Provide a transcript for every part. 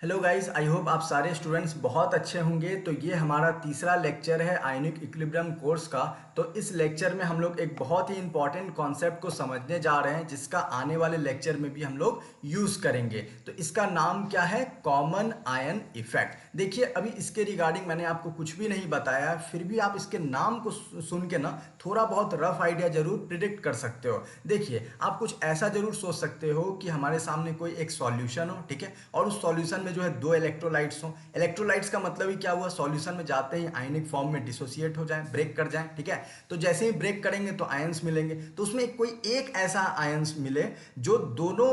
Hello guys, I hope आप सारे students बहुत अच्छे होंगे। तो ये हमारा तीसरा लेक्चर है आयोनिक इक्विलिब्रियम कोर्स का। तो इस लेक्चर में हम लोग एक बहुत ही इंपॉर्टेंट कॉन्सेप्ट को समझने जा रहे हैं, जिसका आने वाले लेक्चर में भी हम लोग यूज़ करेंगे। तो इसका नाम क्या है? Common ion effect. देखिए, अभी इसके रिगार्डिंग मैंने आपको कुछ भी नहीं बताया, फिर भी आप इसके नाम को सुन के ना थोड़ा बहुत रफ आइडिया जरूर प्रिडिक्ट कर सकते हो। देखिए, आप कुछ ऐसा जरूर सोच सकते हो कि हमारे सामने कोई एक सॉल्यूशन हो, ठीक है, और उस सॉल्यूशन में जो है दो इलेक्ट्रोलाइट्स हो। इलेक्ट्रोलाइट्स का मतलब ही क्या हुआ? सॉल्यूशन में जाते ही आयनिक फॉर्म में डिसोसिएट हो जाए, ब्रेक कर जाए, ठीक है। तो जैसे ही ब्रेक करेंगे तो आयंस मिलेंगे, तो उसमें कोई एक ऐसा आयंस मिले जो दोनों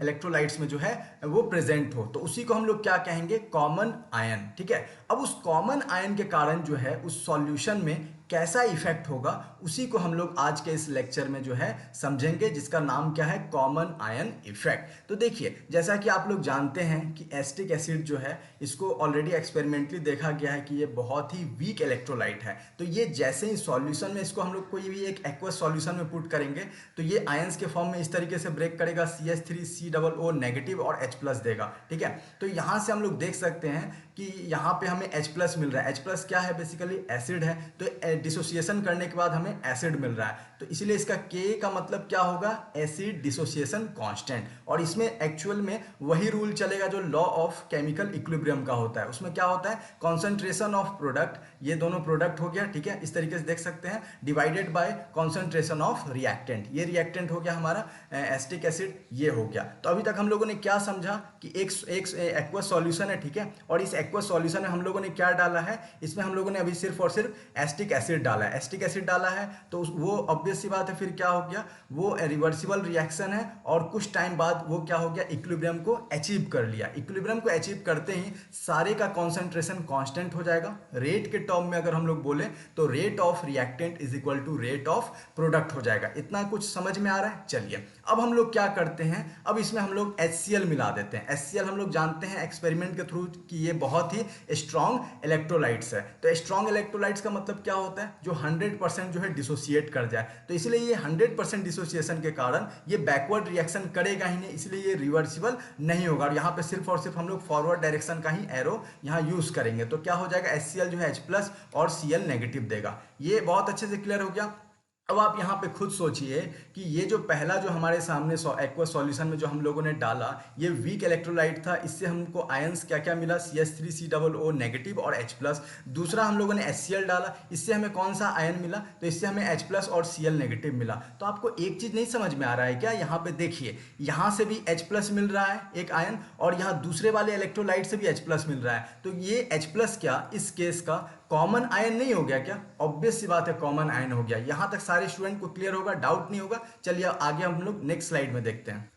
इलेक्ट्रोलाइट्स में जो है वो प्रेजेंट हो, तो उसी को हम लोग क्या कहेंगे? कॉमन आयन, ठीक है। अब उस कॉमन आयन के कारण जो है उस सॉल्यूशन में कैसा इफेक्ट होगा, उसी को हम लोग आज के इस लेक्चर में जो है समझेंगे, जिसका नाम क्या है? Common ion effect. तो देखिए, जैसा कि आप लोग जानते हैं कि एसिटिक एसिड जो है, इसको ऑलरेडी एक्सपेरिमेंटली देखा गया है कि ये बहुत ही वीक इलेक्ट्रोलाइट है। तो ये जैसे ही सॉल्यूशन में इसको हम लोग कोई भी एक एक्वस सॉल्यूशन में पुट करेंगे तो ये आयंस के फॉर्म में इस तरीके से ब्रेक करेगा, CH3COO नेगेटिव और H+ देगा, ठीक है। तो यहाँ से हम लोग देख सकते हैं कि यहाँ पे हमें H+ मिल रहा है। H+ क्या है? बेसिकली एसिड है। तो डिसोसिएशन करने के बाद हमें एसिड मिल रहा है, तो इसलिए इसका K का मतलब क्या होगा? Acid dissociation constant. और इसमें एक्चुअल में वही रूल चलेगा जो लॉ ऑफ केमिकल इक्विलिब्रियम का होता है। उसमें क्या होता है? कॉन्सेंट्रेशन ऑफ प्रोडक्ट, ये दोनों प्रोडक्ट हो गया, ठीक है, इस तरीके से देख सकते हैं, divided by concentration of reactant. ये रिएक्टेंट हो गया हमारा एसिटिक एसिड, ये हो गया। तो अभी तक हम लोगों ने क्या समझा कि एक एक्वस सॉल्यूशन है, ठीक है, और इस एक्वस सॉल्यूशन में हम लोगों ने क्या डाला है? इसमें हम लोगों ने अभी सिर्फ और सिर्फ एसिटिक एसिड डाला है। एसिटिक एसिड डाला है तो वो ऑब्वियस सी बात है, फिर क्या हो गया? वो रिवर्सिबल रिएक्शन है और कुछ टाइम बाद वो क्या हो गया? इक्विलिब्रियम को अचीव कर लिया। इक्विलिब्रियम को अचीव करते ही सारे का कॉन्सेंट्रेशन कांस्टेंट हो जाएगा। रेट के टर्म में अगर हम लोग बोले तो rate of reactant is equal to rate of product हो जाएगा। इतना कुछ समझ में आ रहा है? चलिए, अब हम लोग क्या करते हैं, अब इसमें हम लोग HCl मिला देते हैं। HCl हम लोग जानते हैं एक्सपेरिमेंट के थ्रू कि ये बहुत ही स्ट्रॉन्ग इलेक्ट्रोलाइट्स है। तो स्ट्रॉन्ग इलेक्ट्रोलाइट्स का मतलब क्या होता है? जो 100% जो है डिसोसिएट कर जाए। तो इसलिए ये 100% डिसोसिएशन के कारण ये बैकवर्ड रिएक्शन करेगा ही नहीं, इसलिए ये रिवर्सिबल नहीं होगा। और यहाँ पे सिर्फ और सिर्फ हम लोग फॉरवर्ड डायरेक्शन का ही एरो यहाँ यूज करेंगे। तो क्या हो जाएगा? HCl जो है H+ और Cl नेगेटिव देगा। ये बहुत अच्छे से क्लियर हो गया। अब आप यहाँ पे खुद सोचिए कि ये जो पहला जो हमारे सामने एक्वस सॉल्यूशन में जो हम लोगों ने डाला, ये वीक इलेक्ट्रोलाइट था। इससे हमको आयंस क्या क्या मिला? CH3COO नेगेटिव और H+। दूसरा हम लोगों ने HCl डाला, इससे हमें कौन सा आयन मिला? तो इससे हमें H+ और Cl नेगेटिव मिला। तो आपको एक चीज नहीं समझ में आ रहा है क्या? यहाँ पे देखिए, यहाँ से भी H+ मिल रहा है एक आयन, और यहाँ दूसरे वाले इलेक्ट्रोलाइट से भी H+ मिल रहा है। तो ये H+ क्या इस केस का कॉमन आयन नहीं हो गया क्या? ऑब्वियस सी बात है, कॉमन आयन हो गया। यहां तक सारे स्टूडेंट को क्लियर होगा, डाउट नहीं होगा? चलिए आगे हम लोग नेक्स्ट स्लाइड में देखते हैं।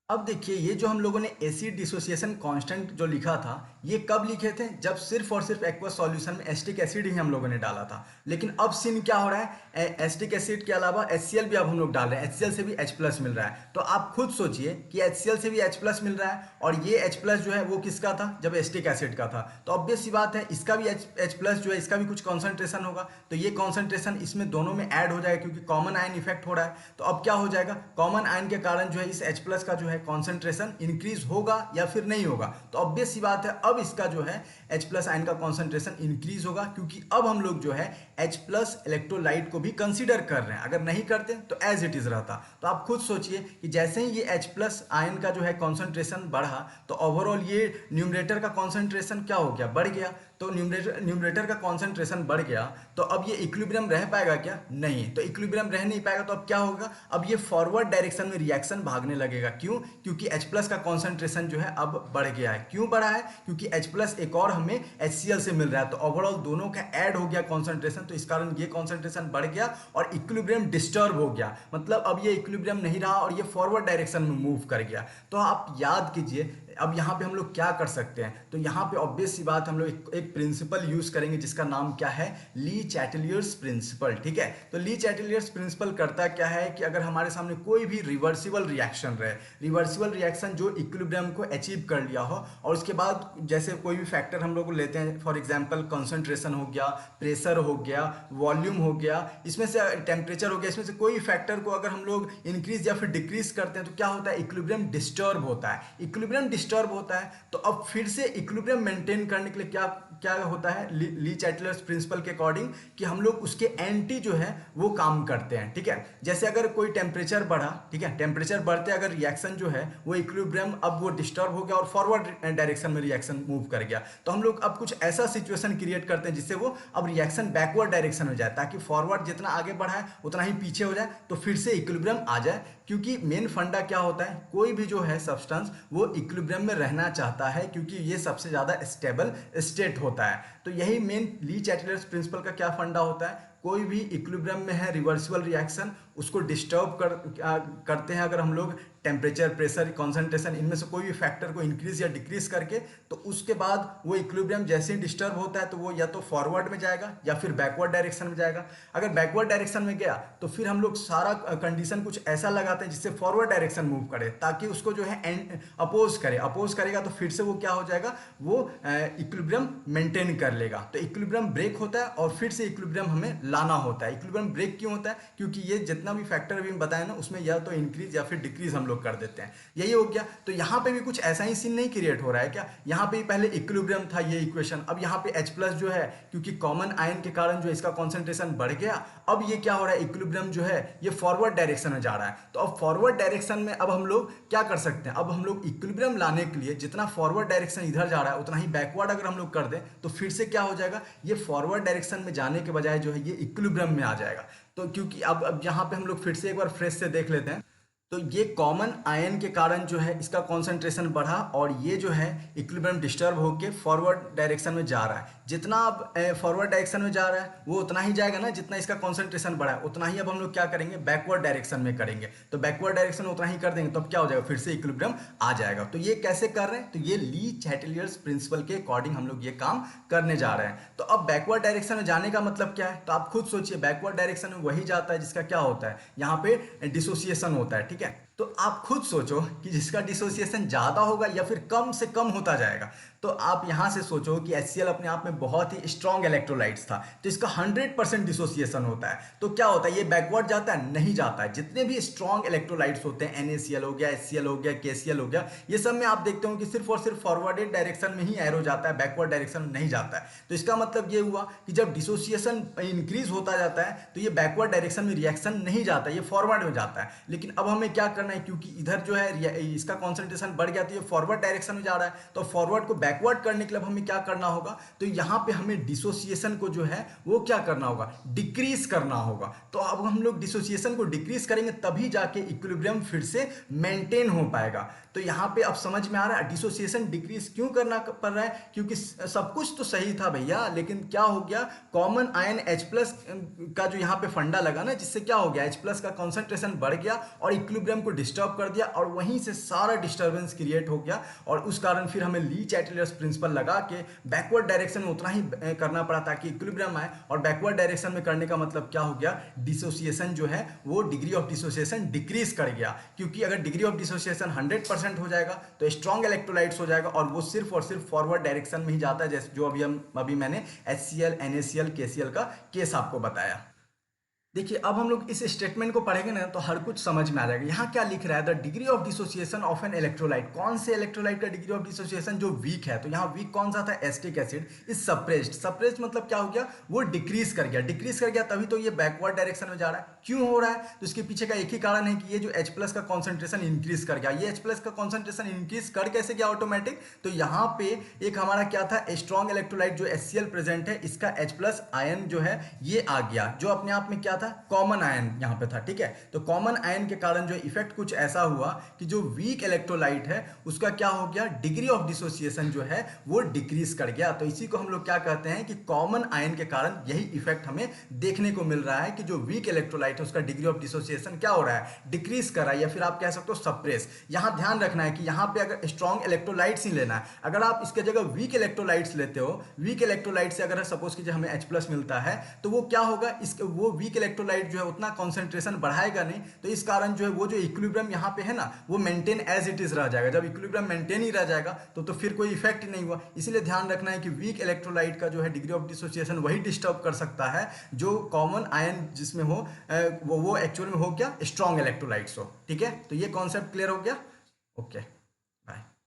अब देखिए, ये जो हम लोगों ने एसिड डिसोसिएशन कांस्टेंट जो लिखा था, ये कब लिखे थे? जब सिर्फ और सिर्फ एक्वस सॉल्यूशन में एसिटिक एसिड ही हम लोगों ने डाला था। लेकिन अब सीन क्या हो रहा है? एसिटिक एसिड के अलावा HCl भी अब हम लोग डाल रहे हैं। HCl से भी H+ मिल रहा है। तो आप खुद सोचिए कि HCl से भी H+ मिल रहा है, और ये H+ जो है वो किसका था? जब एसिटिक एसिड का था। तो ऑब्वियस सी बात है, इसका भी H+ जो है इसका भी कुछ कॉन्सेंट्रेशन होगा। तो ये कॉन्सेंट्रेशन इसमें दोनों में ऐड हो जाएगा, क्योंकि कॉमन आयन इफेक्ट हो रहा है। तो अब क्या हो जाएगा? कॉमन आयन के कारण जो है इस H+ का जो है कॉन्सेंट्रेशन इंक्रीज होगा या फिर नहीं होगा? तो ऑब्वियस सी बात है, अब इसका जो है H+ आयन का कॉन्सेंट्रेशन इंक्रीज होगा, क्योंकि अब हम लोग जो है H+ इलेक्ट्रोलाइट को भी कंसीडर कर रहे हैं। अगर नहीं करते तो एज इट इज रहता। तो आप खुद सोचिए कि जैसे ही ये H+ आयन का जो है कॉन्सेंट्रेशन बढ़ा, तो ओवरऑल ये न्यूमरेटर का कॉन्सेंट्रेशन क्या हो गया? बढ़ गया। तो न्यूमरेटर का कॉन्सेंट्रेशन बढ़ गया, तो अब ये इक्विलिब्रियम रह पाएगा क्या? नहीं। तो इक्विलिब्रियम रह नहीं पाएगा, तो अब क्या होगा? अब ये फॉरवर्ड डायरेक्शन में रिएक्शन भागने लगेगा। क्यों? क्योंकि H+ का कॉन्सेंट्रेशन जो है अब बढ़ गया है। क्यों बढ़ा है? क्योंकि H+ एक और हमें HCl से मिल रहा है। तो ओवरऑल दोनों का ऐड हो गया कॉन्सेंट्रेशन, तो इस कारण ये कॉन्सेंट्रेशन बढ़ गया और इक्विलिब्रियम डिस्टर्ब हो गया। मतलब अब ये इक्विलिब्रियम नहीं रहा और ये फॉरवर्ड डायरेक्शन में मूव कर गया। तो आप याद कीजिए, अब यहाँ पे हम लोग क्या कर सकते हैं? तो यहाँ पे ऑब्वियस सी बात, हम लोग एक प्रिंसिपल यूज करेंगे, जिसका नाम क्या है? ली चैटेलियर्स प्रिंसिपल, ठीक है। तो ली चैटेलियर्स प्रिंसिपल करता क्या है कि अगर हमारे सामने कोई भी रिवर्सिबल रिएक्शन रहे, रिवर्सिबल रिएक्शन जो इक्विलिब्रियम को अचीव कर लिया हो, और उसके बाद जैसे कोई भी फैक्टर हम लोग लेते हैं, फॉर एग्जाम्पल कॉन्सेंट्रेशन हो गया, प्रेशर हो गया, वॉल्यूम हो गया, इसमें से टेम्परेचर हो गया, इसमें से कोई फैक्टर को अगर हम लोग इंक्रीज या फिर डिक्रीज करते हैं, तो क्या होता है? इक्विलिब्रियम डिस्टर्ब होता है। इक्विलिब्रियम डिस्टर्ब होता है तो अब फिर से इक्विलिब्रियम मेंटेन करने के लिए क्या क्या होता है ली चैटलर्स प्रिंसिपल के अकॉर्डिंग कि हम लोग उसके एंटी जो है वो काम करते हैं, ठीक है। जैसे अगर कोई टेम्परेचर बढ़ा, ठीक है, टेम्परेचर बढ़ते अगर रिएक्शन जो है वो इक्विलिब्रियम अब वो डिस्टर्ब हो गया और फॉरवर्ड डायरेक्शन में रिएक्शन मूव कर गया, तो हम लोग अब कुछ ऐसा सिचुएशन क्रिएट करते हैं जिससे वो अब रिएक्शन बैकवर्ड डायरेक्शन में जाए, ताकि फॉरवर्ड जितना आगे बढ़ा है उतना ही पीछे हो जाए, तो फिर से इक्विलिब्रियम आ जाए। क्योंकि मेन फंडा क्या होता है, कोई भी जो है सब्सटेंस वो इक्विलिब्रियम में रहना चाहता है, क्योंकि ये सबसे ज़्यादा स्टेबल स्टेट होता है। तो यही मेन ली चैटलर्स प्रिंसिपल का क्या फंडा होता है, कोई भी इक्विलिब्रियम में है रिवर्सिबल रिएक्शन उसको डिस्टर्ब करते हैं अगर हम लोग टेम्परेचर, प्रेशर, कॉन्सेंट्रेशन इनमें से कोई भी फैक्टर को इंक्रीज या डिक्रीज करके, तो उसके बाद वो इक्विलिब्रियम जैसे ही डिस्टर्ब होता है तो वो या तो फॉरवर्ड में जाएगा या फिर बैकवर्ड डायरेक्शन में जाएगा। अगर बैकवर्ड डायरेक्शन में गया तो फिर हम लोग सारा कंडीशन कुछ ऐसा लगाते हैं जिससे फॉरवर्ड डायरेक्शन मूव करे, ताकि उसको जो है अपोज करे, अपोज करेगा तो फिर से वो क्या हो जाएगा, वो इक्विलिब्रियम मेंटेन कर लेगा। तो इक्विलिब्रियम ब्रेक होता है और फिर से इक्विलिब्रियम हमें लाना होता है। इक्विलिब्रियम ब्रेक क्यों होता है, क्योंकि ये जितना भी फैक्टर अभी बताया ना उसमें या तो इंक्रीज या फिर डिक्रीज हम लोग कर देते हैं, यही हो गया। तो यहाँ पे भी कुछ ऐसा ही सीन नहीं क्रिएट हो रहा है क्या, यहाँ पे पहले इक्विलिब्रियम था ये इक्वेशन, अब यहाँ पे H प्लस जो है क्योंकि कॉमन आयन के कारण जो इसका कॉन्सेंट्रेशन बढ़ गया, अब ये क्या हो रहा है, इक्विलिब्रियम जो है ये फॉरवर्ड डायरेक्शन में जा रहा है। तो अब फॉरवर्ड डायरेक्शन में अब हम लोग क्या कर सकते हैं, अब हम लोग इक्विलिब्रियम लाने के लिए जितना फॉरवर्ड डायरेक्शन इधर जा रहा है उतना ही बैकवर्ड अगर हम लोग कर दें तो फिर से क्या हो जाएगा, ये फॉरवर्ड डायरेक्शन में जाने के बजाय जो है ये इक्विलिब्रियम में आ जाएगा। तो क्योंकि अब यहाँ पे हम लोग फिर से एक बार फ्रेश से देख लेते हैं, तो ये कॉमन आयन के कारण जो है इसका कॉन्सेंट्रेशन बढ़ा और ये जो है इक्विलिब्रियम डिस्टर्ब होकर फॉरवर्ड डायरेक्शन में जा रहा है। जितना अब फॉरवर्ड डायरेक्शन में जा रहा है वो उतना ही जाएगा ना, जितना इसका कॉन्सेंट्रेशन बढ़ा है उतना ही अब हम लोग क्या करेंगे, बैकवर्ड डायरेक्शन में करेंगे। तो बैकवर्ड डायरेक्शन में उतना ही कर देंगे तो अब क्या हो जाएगा, फिर से इक्विलिब्रियम आ जाएगा। तो ये कैसे कर रहे हैं, तो ये ली चैटलियर्स प्रिंसिपल के अकॉर्डिंग हम लोग ये काम करने जा रहे हैं। तो अब बैकवर्ड डायरेक्शन में जाने का मतलब क्या है, तो आप खुद सोचिए, बैकवर्ड डायरेक्शन में वही जाता है जिसका क्या होता है, यहाँ पे डिसोसिएशन होता है, ठीक है। तो आप खुद सोचो कि जिसका डिसोसिएशन ज़्यादा होगा या फिर कम से कम होता जाएगा। तो आप यहाँ से सोचो कि HCl अपने आप में बहुत ही स्ट्रॉन्ग इलेक्ट्रोलाइट्स था, तो इसका 100% डिसोसिएशन होता है। तो क्या होता है, ये बैकवर्ड जाता है, नहीं जाता है। जितने भी स्ट्रॉन्ग इलेक्ट्रोलाइट्स होते हैं, NaCl हो गया, HCl हो गया, KCl हो गया, ये सब में आप देखते हो कि सिर्फ और सिर्फ फॉरवर्डेड डायरेक्शन में ही एरो जाता है, बैकवर्ड डायरेक्शन में नहीं जाता है। तो इसका मतलब ये हुआ कि जब डिसोसिएशन इंक्रीज होता जाता है तो ये बैकवर्ड डायरेक्शन में रिएक्शन नहीं जाता, ये फॉरवर्ड में जाता है। लेकिन अब हमें क्या करना है, क्योंकि इधर जो है इसका कॉन्सेंट्रेशन बढ़ गया तो ये फॉरवर्ड डायरेक्शन में जा रहा है, तो फॉरवर्ड को बैकवर्ड करने के लिए हमें क्या करना होगा, तो यहाँ पे हमें डिसोसिएशन को जो है वो क्या करना होगा, डिक्रीज करना होगा। तो अब हम लोग डिसोसिएशन को डिक्रीज करेंगे तभी जाके इक्विलिब्रियम फिर से मेंटेन हो पाएगा। तो यहाँ पे अब समझ में आ रहा है डिसोसिएशन डिक्रीज क्यों करना पड़ रहा है, क्योंकि सब कुछ तो सही था भैया, लेकिन क्या हो गया, कॉमन आयन H प्लस का जो यहाँ पे फंडा लगा ना, जिससे क्या हो गया, H प्लस का कॉन्सेंट्रेशन बढ़ गया और इक्विलिब्रियम को डिस्टर्ब कर दिया और वहीं से सारा डिस्टर्बेंस क्रिएट हो गया। और उस कारण फिर हमें ली चैटलियर्स प्रिंसिपल लगा के बैकवर्ड डायरेक्शन में उतना ही करना पड़ा ताकि इक्विलिब्रियम आए। और बैकवर्ड डायरेक्शन में करने का मतलब क्या हो गया, डिसोसिएशन जो है वो डिग्री ऑफ डिसोसिएशन डिक्रीज कर गया। क्योंकि अगर डिग्री ऑफ डिसोसिएशन 100% हो जाएगा तो स्ट्रॉन्ग इलेक्ट्रोलाइट्स हो जाएगा और वो सिर्फ और सिर्फ फॉरवर्ड डायरेक्शन में ही जाता है, जैसे जो अभी मैंने HCl, NaCl, KCl का केस आपको बताया। देखिए अब हम लोग इस स्टेटमेंट को पढ़ेंगे ना तो हर कुछ समझ में आ जाएगा। यहाँ क्या लिख रहा है, the degree of dissociation of an electrolyte, कौन से इलेक्ट्रोलाइट का डिग्री ऑफ डिसोसिएशन जो वीक है, तो यहाँ वीक कौन सा था, acetic acid, is suppressed. Suppressed मतलब क्या हो गया, वो डिक्रीज कर गया, डिक्रीज कर गया तभी तो ये बैकवर्ड डायरेक्शन में जा रहा है। क्यों हो रहा है, तो इसके पीछे का एक ही कारण है कि ये जो H प्लस का कॉन्सेंट्रेशन इंक्रीज कर गया। ये H प्लस का कॉन्सेंट्रेशन इंक्रीज कर कैसे गया ऑटोमेटिक, तो यहाँ पे एक हमारा क्या था, स्ट्रॉन्ग इलेक्ट्रोलाइट जो HCl प्रेजेंट है, इसका H प्लस आयन जो है ये आ गया, जो अपने आप में क्या था, कॉमन आयन यहाँ पे था, ठीक है। तो कॉमन आयन के कारण जो इफेक्ट कुछ ऐसा हुआ कि जो वीक इलेक्ट्रोलाइट है उसका क्या हो गया, डिग्री ऑफ डिसोसिएशन जो है वो डिक्रीज कर गया। तो इसी को हम लोग क्या कहते हैं कि कॉमन आयन के कारण यही इफेक्ट हमें देखने को मिल रहा है कि जो वीक इलेक्ट्रोलाइट है उसका डिग्री ऑफ डिसोसिएशन क्या हो रहा है, डिक्रीज कर रहा है, या फिर आप कह सकते हो सप्रेस। यहाँ ध्यान रखना है कि यहाँ पे अगर स्ट्रॉन्ग इलेक्ट्रोलाइट्स ही लेना है, अगर आप इसके जगह वीक इलेक्ट्रोलाइट्स लेते हो, वीक इलेक्ट्रोलाइट से अगर सपोज कीजिए हमें H प्लस मिलता है, तो वो क्या होगा, इसके वो वीक इलेक्ट्रोलाइट जो है उतना कॉन्सेंट्रेशन बढ़ाएगा नहीं, तो इस कारण जो है वो जो इक्विलिब्रियम यहाँ पे है ना वो मेंटेन एज इट इज रह जाएगा। जब इक्विलिब्रियम मेंटेन ही रह जाएगा तो फिर कोई इफेक्ट ही नहीं हुआ। इसलिए ध्यान रखना है कि वीक इलेक्ट्रोलाइट का जो है डिग्री ऑफ डिसोसिएशन वही डिस्टर्ब कर सकता है जो कॉमन आयन जिसमें हो वो एक्चुअल में हो क्या, स्ट्रॉन्ग इलेक्ट्रोलाइट्स हो, ठीक है। तो ये कॉन्सेप्ट क्लियर हो गया, ओके।